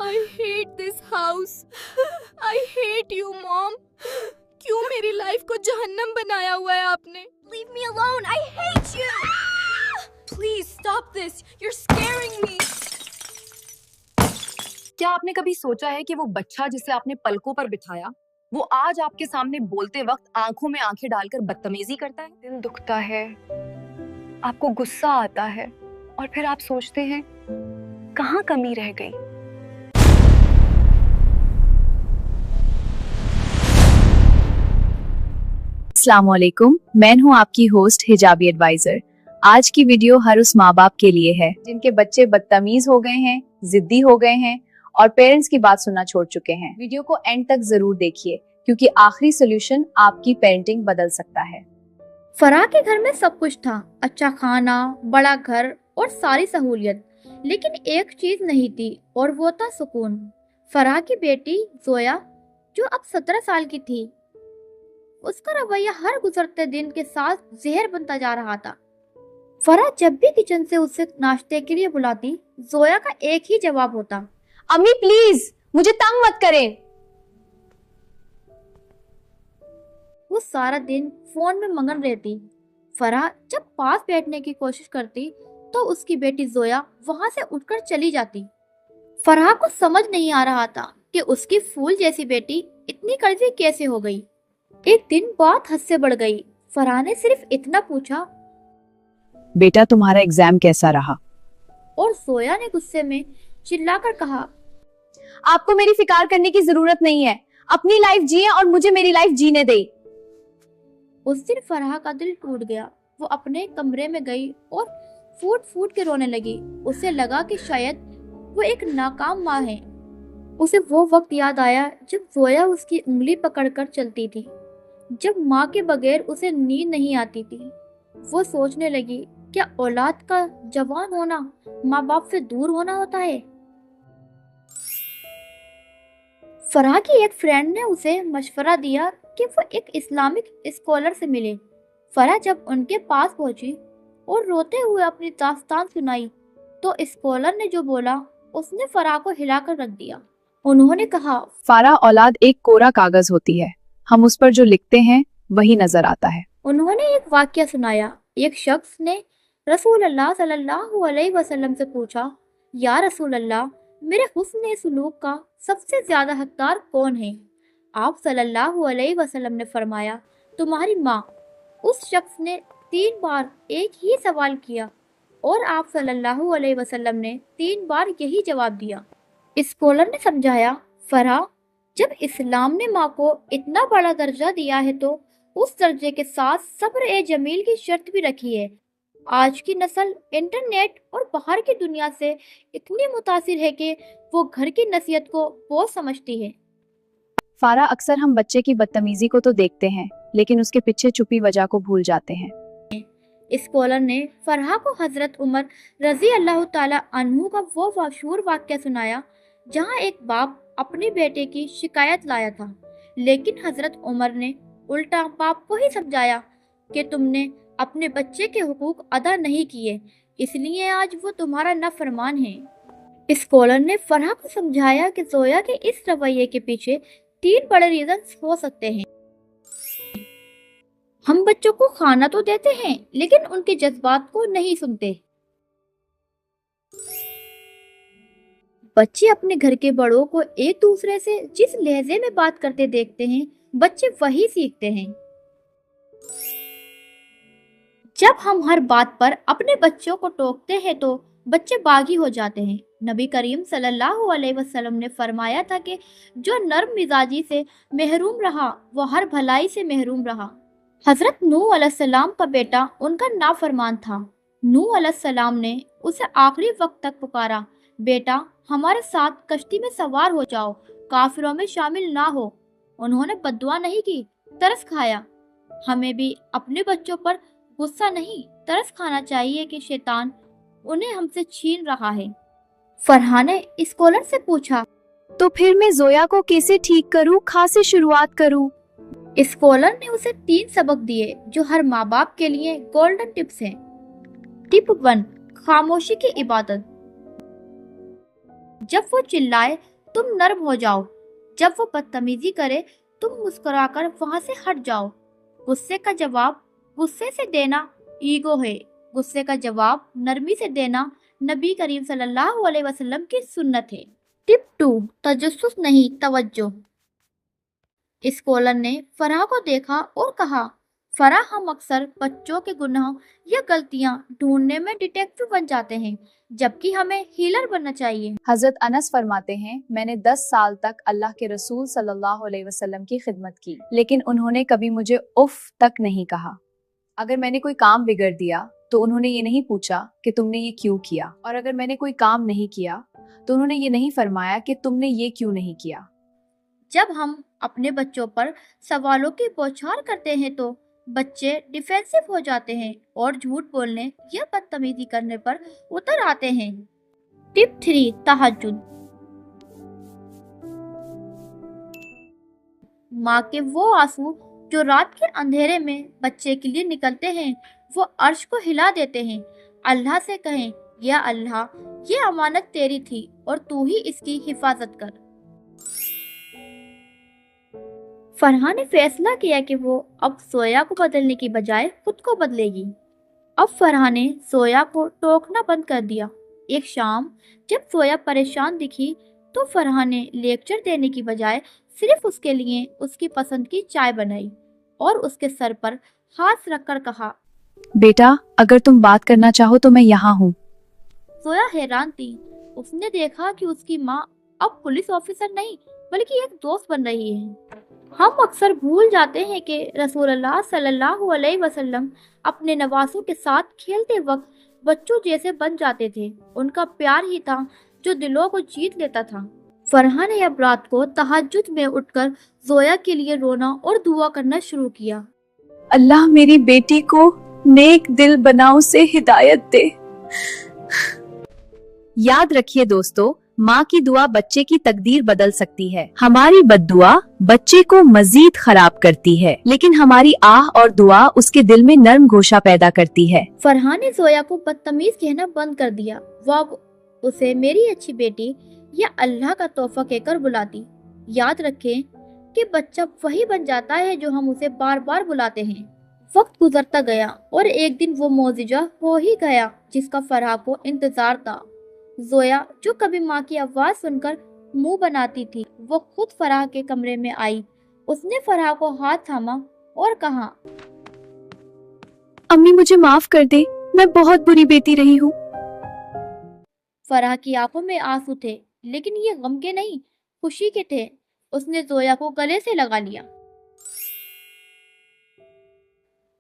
I hate this house. I hate you, mom. क्यों मेरी life को जहन्नम बनाया हुआ है आपने? Leave me alone. I hate you. Please stop this. You're scaring me. क्या आपने कभी सोचा है कि वो बच्चा जिसे आपने पलकों पर बिठाया, वो आज आपके सामने बोलते वक्त आंखों में आंखें डालकर बदतमीजी करता है? दिल दुखता है, आपको गुस्सा आता है और फिर आप सोचते हैं कहाँ कमी रह गई। अस्सलामुअलैकुम, मैं हूँ आपकी होस्ट हिजाबी एडवाइजर। आज की वीडियो हर उस माँ बाप के लिए है जिनके बच्चे बदतमीज हो गए हैं, जिद्दी हो गए हैं और पेरेंट्स की बात सुनना छोड़ चुके हैं। वीडियो को एंड तक जरूर देखिए क्योंकि आखिरी सोल्यूशन आपकी पेरेंटिंग बदल सकता है। फराह के घर में सब कुछ था, अच्छा खाना, बड़ा घर और सारी सहूलियत, लेकिन एक चीज नहीं थी और वो था सुकून। फराह की बेटी जोया, जो अब 17 साल की थी, उसका रवैया हर गुजरते दिन के साथ जहर बनता जा रहा था। फराह जब भी किचन से उसे नाश्ते के लिए बुलाती, जोया का एक ही जवाब होता, अम्मी प्लीज मुझे तंग मत करें। वो सारा दिन फोन में मगन रहती। फराह जब पास बैठने की कोशिश करती तो उसकी बेटी जोया वहां से उठकर चली जाती। फराह को समझ नहीं आ रहा था कि उसकी फूल जैसी बेटी इतनी कर्जी कैसे हो गई। एक दिन बात हद से बढ़ गई। फराह ने सिर्फ इतना पूछा, बेटा तुम्हारा एग्जाम कैसा रहा? और जोया ने गुस्से में चिल्लाकर कहा, आपको मेरी फिक्र करने की जरूरत नहीं है, अपनी लाइफ जिए और मुझे मेरी लाइफ जीने दे। उस दिन फराह का दिल टूट गया। वो अपने कमरे में गई और फूट फूट के रोने लगी। उसे लगा कि शायद वो एक नाकाम माँ है। उसे वो वक्त याद आया जब जोया उसकी उंगली पकड़कर चलती थी, जब माँ के बगैर उसे नींद नहीं आती थी। वो सोचने लगी, क्या औलाद का जवान होना माँ बाप से दूर होना होता है? फराह की एक फ्रेंड ने उसे मशवरा दिया कि वो एक इस्लामिक स्कॉलर से मिले। फराह जब उनके पास पहुंची और रोते हुए अपनी दास्तान सुनाई तो स्कॉलर ने जो बोला उसने फराह को हिलाकर रख दिया। उन्होंने कहा, फारा, औलाद एक कोरा कागज होती है, हम उस पर जो लिखते हैं वही नजर आता है। उन्होंने एक वाकया सुनाया। एक शख्स ने रसूल अल्लाह सल्लल्लाहु अलैहि वसल्लम से पूछा, या रसूल अल्लाह, मेरे हुस्न सलूक का सबसे ज्यादा हकदार कौन है? आप सल्लल्लाहु अलैहि वसल्लम ने फरमाया, तुम्हारी माँ। उस शख्स ने 3 बार एक ही सवाल किया और आप सल्लल्लाहु अलैहि वसल्लम ने 3 बार यही जवाब दिया। स्कॉलर ने समझाया, फराह, जब इस्लाम ने माँ को इतना बड़ा दर्जा दिया है तो उस दर्जे के साथ सब्र ए जमील की शर्त भी रखी है। आज की नस्ल इंटरनेट और बाहर की दुनिया से इतनी मुतासिर है कि वो घर की नसीहत को बहुत समझती है। फारा, अक्सर हम बच्चे की बदतमीजी को तो देखते हैं लेकिन उसके पीछे छुपी वजह को भूल जाते हैं। स्कॉलर ने फराह को हजरत उमर रजी अल्लाह ताला अन्हु का वो मशहूर वाक़या सुनाया जहां एक बाप अपने बेटे की शिकायत लाया था, लेकिन हजरत उमर ने उल्टा बाप को ही समझाया कि तुमने अपने बच्चे के हुकूक अदा नहीं किए, इसलिए आज वो तुम्हारा नाफरमान है। स्कॉलर ने फराह को समझाया कि जोया के इस रवैये के पीछे 3 बड़े रीजंस हो सकते हैं। हम बच्चों को खाना तो देते हैं लेकिन उनके जज्बात को नहीं सुनते। बच्चे अपने घर के बड़ों को एक दूसरे से जिस लहजे में बात करते देखते हैं, बच्चे वही सीखते हैं। जब हम हर बात पर अपने बच्चों को टोकते हैं तो बच्चे बागी हो जाते हैं। नबी करीम सल्लल्लाहु अलैहि वसल्लम ने फरमाया था कि जो नर्म मिजाजी से महरूम रहा वो हर भलाई से महरूम रहा। हजरत नूह अलैहिस्सलाम का बेटा उनका नाफरमान था। नूह अलैहिस्सलाम ने उसे आखिरी वक्त तक पुकारा, बेटा हमारे साथ कश्ती में सवार हो जाओ, काफिरों में शामिल ना हो। उन्होंने बद्दुआ नहीं की, तरस खाया। हमें भी अपने बच्चों पर गुस्सा नहीं, तरस खाना चाहिए कि शैतान उन्हें हमसे छीन रहा है। फरहा ने स्कॉलर से पूछा, तो फिर मैं जोया को कैसे ठीक करूं, कहाँ से शुरुआत करूं? स्कॉलर ने उसे 3 सबक दिए जो हर माँ बाप के लिए गोल्डन टिप्स हैं। टिप 1, खामोशी की इबादत। जब वो चिल्लाए तुम नर्म हो जाओ। जब वो बदतमीजी करे तुम मुस्कुराकर वहां से हट जाओ। गुस्से का जवाब गुस्से से देना ईगो है। गुस्से का जवाब नरमी से देना नबी करीम सल्लल्लाहु अलैहि वसल्लम की सुन्नत है। टिप 2, तजस्सुस नहीं तवज्जो। स्कॉलर ने फराह को देखा और कहा, फराह, हम अक्सर बच्चों के गुनाह या गलतियां ढूंढने में डिटेक्टिव बन जाते हैं, जबकि हमें हीलर बनना चाहिए। हजरत अनस फरमाते हैं, मैंने 10 साल तक अल्लाह के रसूल सल्लल्लाहु अलैहि वसल्लम की खिदमत की, लेकिन उन्होंने कभी मुझे उफ तक नहीं कहा। अगर मैंने कोई काम बिगड़ दिया तो उन्होंने ये नहीं पूछा कि तुमने ये क्यों किया, और अगर मैंने कोई काम नहीं किया तो उन्होंने ये नहीं फरमाया कि तुमने ये क्यों नहीं किया। जब हम अपने बच्चों पर सवालों की बौछार करते हैं तो बच्चे डिफेंसिव हो जाते हैं और झूठ बोलने या बदतमीजी करने पर उतर आते हैं। टिप 3, तहज्जुद। माँ के वो आंसू जो रात के अंधेरे में बच्चे के लिए निकलते हैं वो अर्श को हिला देते हैं। अल्लाह से कहें, या अल्लाह, ये अमानत तेरी थी और तू ही इसकी हिफाजत कर। फरहा ने फैसला किया कि वो अब सोया को बदलने की बजाय खुद को बदलेगी। अब फरहा ने सोया को टोकना बंद कर दिया। एक शाम जब सोया परेशान दिखी तो फरहा ने लेक्चर देने की बजाय सिर्फ उसके लिए उसकी पसंद की चाय बनाई और उसके सर पर हाथ रखकर कहा, बेटा, अगर तुम बात करना चाहो तो मैं यहाँ हूँ। सोया हैरान थी। उसने देखा कि उसकी माँ अब पुलिस ऑफिसर नहीं बल्कि एक दोस्त बन रही है। हम अक्सर भूल जाते हैं कि रसूलुल्लाह सल्लल्लाहु अलैहि वसल्लम अपने नवासों के साथ खेलते वक्त बच्चों जैसे बन जाते थे। उनका प्यार ही था जो दिलों को जीत लेता था। फरहा ने अब रात को तहज्जुद में उठकर जोया के लिए रोना और दुआ करना शुरू किया। अल्लाह मेरी बेटी को नेक दिल बनाओ से हिदायत दे। याद रखिए दोस्तों, माँ की दुआ बच्चे की तकदीर बदल सकती है। हमारी बद्दुआ बच्चे को मजीद खराब करती है, लेकिन हमारी आह और दुआ उसके दिल में नर्म गोशा पैदा करती है। फरहा ने जोया को बदतमीज कहना बंद कर दिया। वो अब उसे मेरी अच्छी बेटी या अल्लाह का तोहफा कहकर बुलाती। याद रखें कि बच्चा वही बन जाता है जो हम उसे बार बार बुलाते हैं। वक्त गुजरता गया और एक दिन वो मौजिजा हो ही गया जिसका फरहा को इंतजार था। जोया, जो कभी माँ की आवाज सुनकर मुंह बनाती थी, वो खुद फरहा के कमरे में आई। उसने फरहा को हाथ थामा और कहा, अम्मी मुझे माफ कर दे, मैं बहुत बुरी बेटी रही हूँ। फरहा की आंखों में आंसू थे, लेकिन ये गम के नहीं, खुशी के थे। उसने जोया को गले से लगा लिया।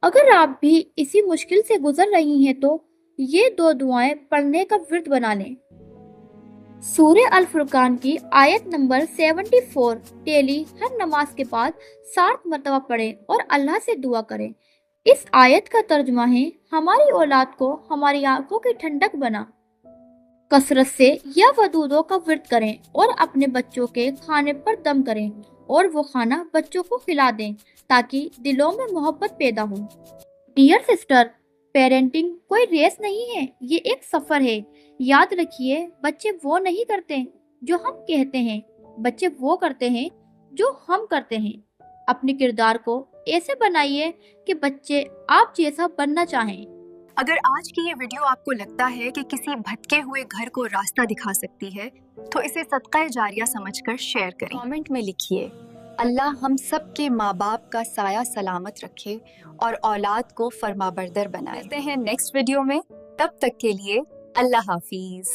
अगर आप भी इसी मुश्किल से गुजर रही हैं तो ये 2 दुआएं पढ़ने का विर्द बना लें। सूरे अल फुरकान की आयत नंबर 74 डेली हर नमाज के बाद 7 मरतबा पढ़ें और अल्लाह से दुआ करें। इस आयत का तर्जुमा है, हमारी औलाद को हमारी आंखों की ठंडक बना। कसरत से या वदूदों का विर्द करें और अपने बच्चों के खाने पर दम करें और वो खाना बच्चों को खिला दें ताकि दिलों में मोहब्बत पैदा हो। डियर सिस्टर, पेरेंटिंग कोई रेस नहीं है, ये एक सफर है। याद रखिए, बच्चे वो नहीं करते जो हम कहते हैं, बच्चे वो करते हैं जो हम करते हैं। अपने किरदार को ऐसे बनाइए कि बच्चे आप जैसा बनना चाहें। अगर आज की ये वीडियो आपको लगता है कि किसी भटके हुए घर को रास्ता दिखा सकती है तो इसे सदका जारिया समझकर शेयर करें। कमेंट में लिखिए, अल्लाह हम सब के माँ बाप का साया सलामत रखे और औलाद को फरमाबरदर बनाए। मिलते हैं नेक्स्ट वीडियो में, तब तक के लिए अल्लाह हाफिज।